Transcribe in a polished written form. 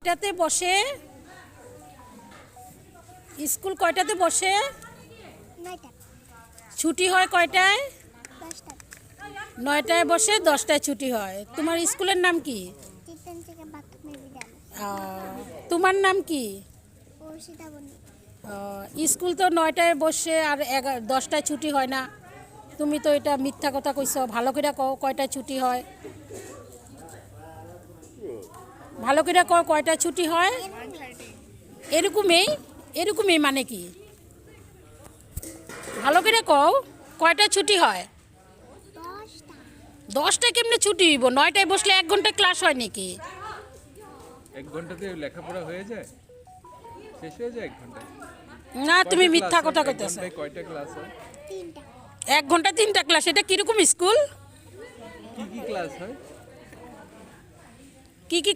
কয়টাতে বসে? স্কুল কয়টাতে বসে? 9টা। ছুটি হয় কয়টায়? 10টা। 9টায় বসে 10টায় ছুটি হয়। তোমার স্কুলের নাম কি? চিত্তন থেকে প্রাথমিক বিদ্যালয়। তোমার নাম কি? অর্ষিতা বণিক। স্কুল তো 9টায় বসে আর 10টায় ছুটি হয় না। তুমি তো এটা মিথ্যা কথা কইছো। ভালো করে কও কয়টায় ছুটি হয়? ভালো করে কও কয়টায় ছুটি হয়? এরকমই মানে কি? ভালো করে কও কয়টায় ছুটি হয়? 10টা। 10টায় কেমনে ছুটি হইব? 9টায় বসলে 1 ঘন্টা ক্লাস হয় নাকি? 1 ঘন্টাতে লেখাপড়া হয়ে যায়, শেষ হয়ে যায় 1 ঘন্টায়? না, তুমি কয়টা মিথ্যা ক্লাস কথা হয়? 1 কইতেছো। ঘন্টায় কয়টা ক্লাস হয়? 3টা। 1 ঘন্টা 3টা ক্লাস, এটা কিরকম স্কুল? কি কি ক্লাস হয়? কি কি